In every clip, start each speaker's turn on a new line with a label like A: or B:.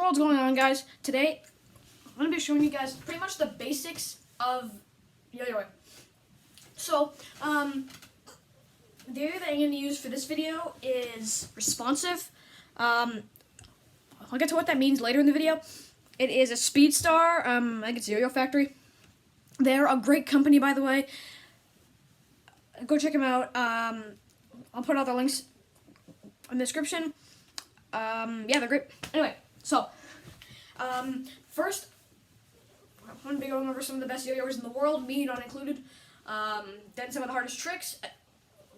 A: world's going on, guys? Today, I'm going to be showing you guys pretty much the basics of yo-yoing. So, the yo-yo that I'm going to use for this video is responsive. I'll get to what that means later in the video. It is a Speedstar. I think it's Yo-Yo Factory. They're a great company, by the way. Go check them out. I'll put all the links in the description. Yeah, they're great. Anyway, so, first, I'm going to be going over some of the best yo-yoers in the world, me not included. Then some of the hardest tricks.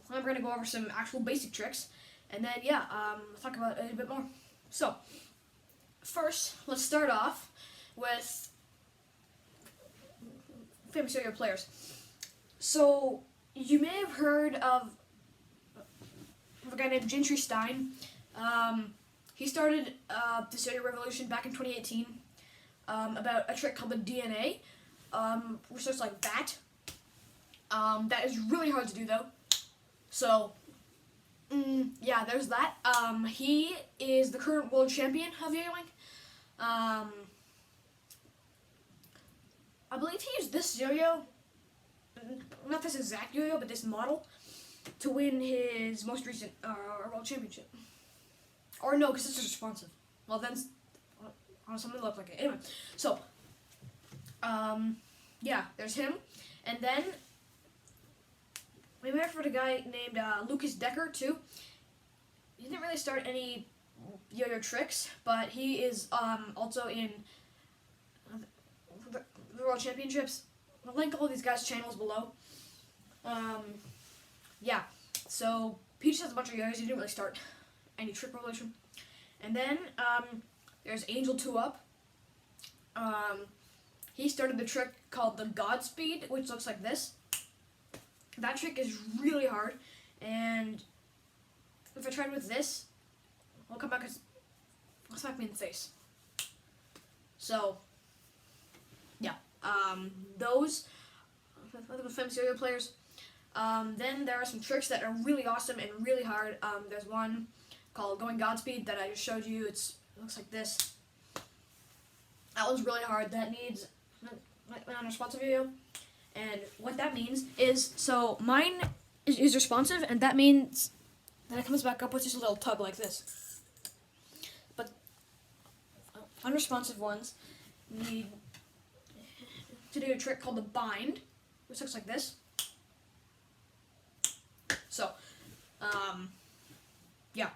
A: I'm going to go over some actual basic tricks. And then, yeah, I'll talk about it a bit more. So, first, let's start off with famous yo-yo players. So, you may have heard of a guy named Gentry. He started this yo-yo revolution back in 2018 about a trick called the DNA, which looks like that. That is really hard to do, though. So, yeah, there's that. He is the current world champion of yo-yoing. I believe he used this yo-yo, not this exact yo-yo, but this model, to win his most recent world championship. Or no, because this is responsive. Well, then, something looked like it. Anyway, so, yeah, there's him. And then, we may have heard a guy named Lucas Decker, too. He didn't really start any yo-yo tricks, but he is also in the World Championships. I'll link all these guys' channels below. Yeah, so Peach has a bunch of yo-yos. He didn't really start any trick revolution. And then there's Angel 2 Up. He started the trick called the Godspeed, which looks like this. That trick is really hard, and if I tried with this, I'll come back and smack me in the face. So, yeah, those are the famous yo-yo players. Then there are some tricks that are really awesome and really hard. There's one called Going Godspeed that I just showed you. It looks like this. That one's really hard. That needs an unresponsive yo-yo. And what that means is, so mine is responsive, and that means that it comes back up with just a little tug like this. But unresponsive ones need to do a trick called the bind, which looks like this. So, yeah.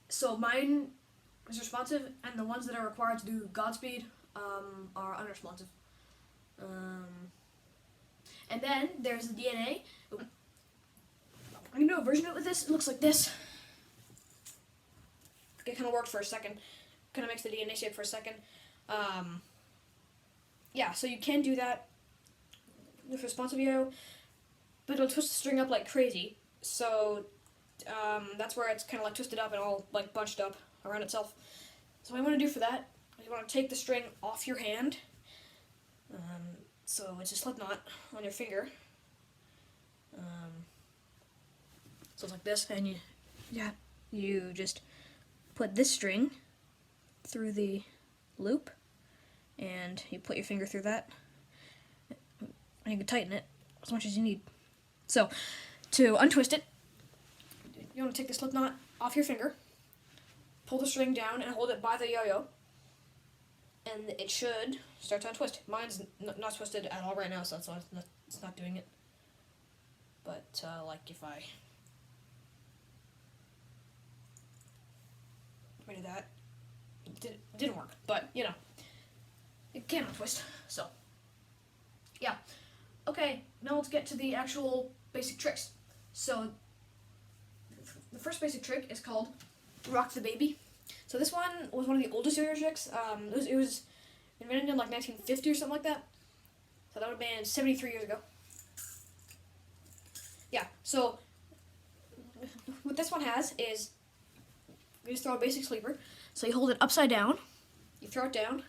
A: So mine is responsive, and the ones that are required to do Godspeed are unresponsive. And then there's the DNA. I'm going to do a version of it with this. It looks like this. It kind of worked for a second. Kind of makes the DNA shape for a second. Yeah, so you can do that with responsive yo, but it'll twist the string up like crazy. So that's where it's kind of like twisted up and all like bunched up around itself. So what I want to do for that, you want to take the string off your hand. So it's a slip knot on your finger. So it's like this, and you just put this string through the loop, and you put your finger through that, and you can tighten it as much as you need. So to untwist it, you want to take the slip knot off your finger, pull the string down, and hold it by the yo-yo, and it should start to untwist. Mine's not twisted at all right now, so that's why it's not doing it. But, like, if I do that, it didn't work. But, you know, it can untwist, so, yeah. Okay, now let's get to the actual basic tricks. So, the first basic trick is called Rock the Baby. So this one was one of the oldest yo-yo tricks. It was invented in like 1950 or something like that. So that would have been 73 years ago. Yeah, so what this one has is you just throw a basic sleeper. So you hold it upside down, you throw it down,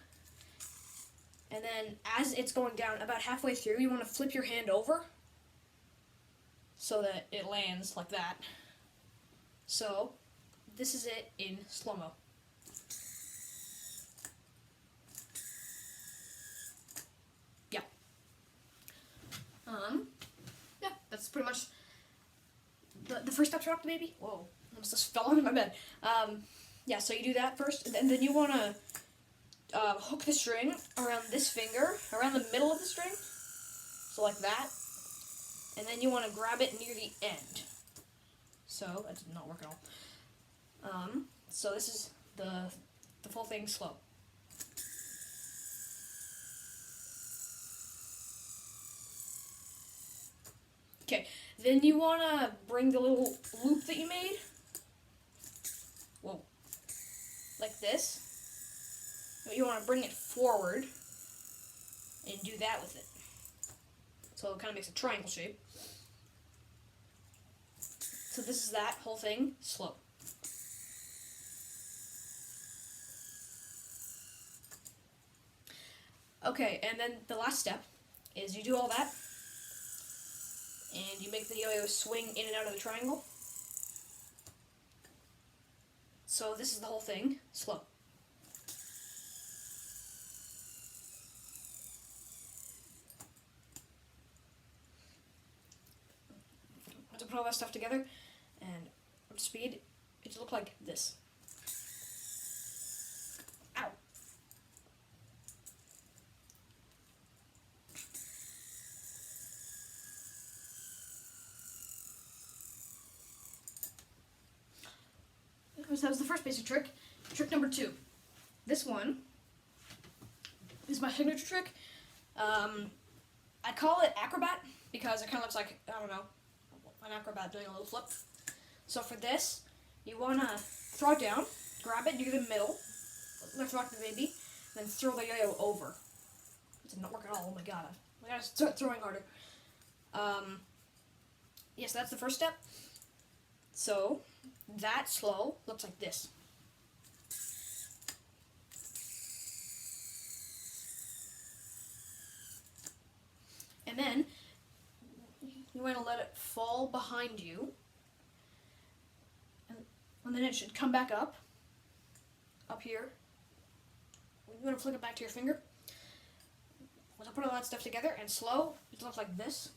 A: and then as it's going down, about halfway through, you want to flip your hand over so that it lands like that. So this is it in slow-mo. Yeah. Yeah, that's pretty much the first step to rock the baby. Whoa, I almost just fell onto my bed. Yeah, so you do that first, and then you want to hook the string around this finger, around the middle of the string, so like that, and then you want to grab it near the end. So that did not work at all. So this is the full thing slow. Okay, then you want to bring the little loop that you made, whoa, like this. You want to bring it forward and do that with it. So it kind of makes a triangle shape. So this is that whole thing, slow. Okay, and then the last step is you do all that, and you make the yo-yo swing in and out of the triangle. So this is the whole thing, slow. To put all that stuff together and up to speed, it should look like this. Ow. So that was the first basic trick. Trick number 2. This one is my signature trick. I call it acrobat because it kind of looks like, I don't know, an acrobat doing a little flip. So for this, you want to throw it down, grab it near the middle, let's rock the baby, then throw the yo-yo over. It did not work at all, oh my god. I gotta start throwing harder. Yes, that's the first step. So, that slow looks like this. And then, you want to let it fall behind you, and then it should come back up here. You want to flick it back to your finger. Once I put all that stuff together and slow, it looks like this.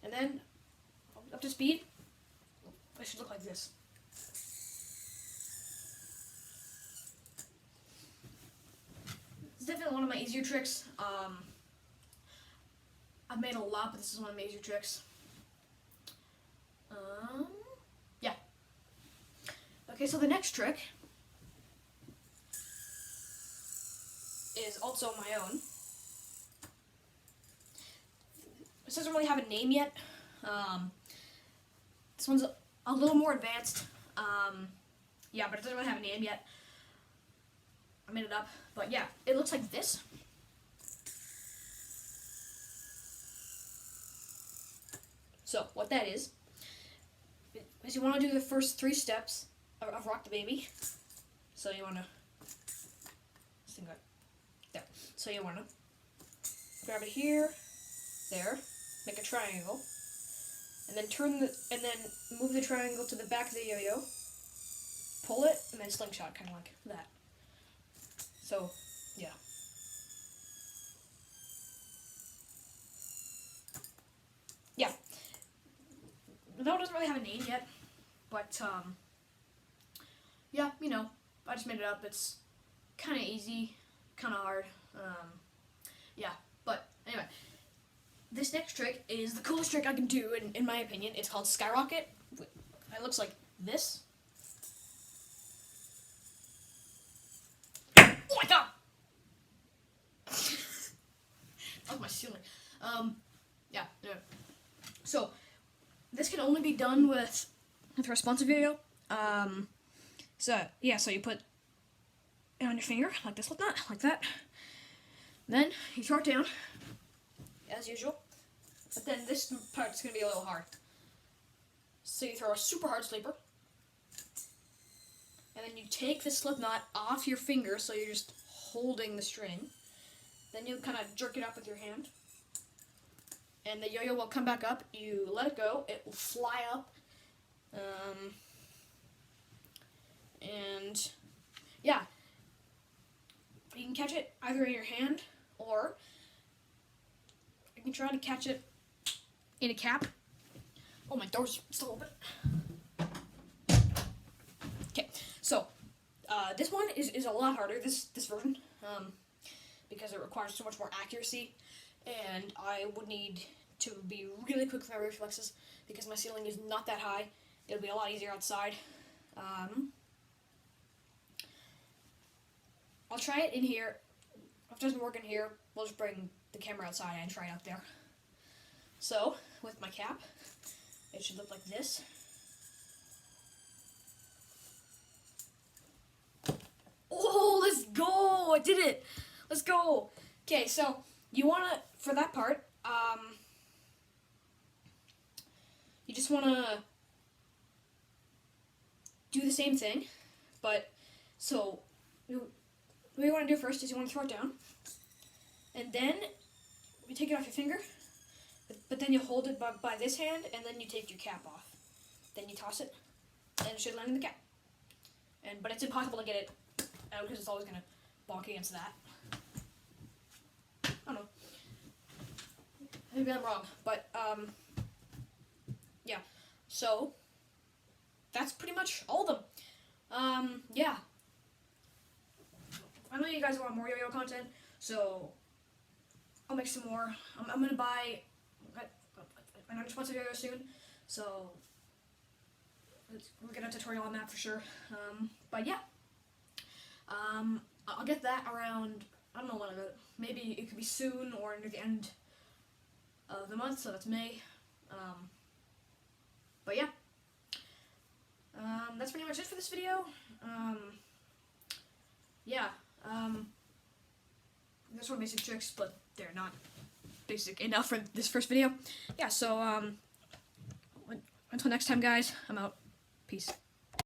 A: And then, up to speed, it should look like this. It's definitely one of my easier tricks. I've made a lot, but this is one of my easier tricks. Yeah. Okay, so the next trick is also my own. This doesn't really have a name yet. This one's a little more advanced. Yeah, but it doesn't really have a name yet. I made it up, but yeah, it looks like this. So what that is you want to do the first 3 steps of rock the baby. So you want to there. So you want to grab it here, there, make a triangle, and then move the triangle to the back of the yo-yo, pull it, and then slingshot, kind of like that. So, yeah. Yeah. That doesn't really have a name yet, but, yeah, you know, I just made it up. It's kind of easy, kind of hard. Yeah, but anyway, this next trick is the coolest trick I can do, in my opinion. It's called Skyrocket. It looks like this. Oh my god! That was my ceiling. Yeah. So, this can only be done with a responsive yo-yo. So you put it on your finger, like this, like that. Then, you throw it down, as usual. But then this part's going to be a little hard. So you throw a super hard sleeper. And then you take the slip knot off your finger, so you're just holding the string. Then you kind of jerk it up with your hand. and the yo-yo will come back up. You let it go, it will fly up. And yeah, you can catch it either in your hand, or you can try to catch it in a cap. Oh, my door's still open. Okay, so this one is a lot harder, this version, because it requires so much more accuracy, and I would need to be really quick with my reflexes because my ceiling is not that high. It'll be a lot easier outside. I'll try it in here. If it doesn't work in here, we'll just bring the camera outside and try it out there. So, with my cap, it should look like this. Oh, let's go! I did it! Let's go! Okay, so you wanna, for that part, you just wanna do the same thing, but, so, what you want to do first is you want to throw it down, and then you take it off your finger, but then you hold it by this hand, and then you take your cap off. Then you toss it, and it should land in the cap. But it's impossible to get it out because it's always going to bonk against that. I don't know. Maybe I'm wrong, but yeah. So that's pretty much all of them. Yeah. I know you guys want more yo-yo content, so I'll make some more. I'm gonna buy another sponsor yo-yo soon, so we'll get a tutorial on that for sure. But yeah, I'll get that around, I don't know when, maybe it could be soon or near the end of the month, so that's May. But yeah, that's pretty much it for this video. Yeah. There's more basic tricks, but they're not basic enough for this first video. Yeah, so, until next time, guys, I'm out. Peace.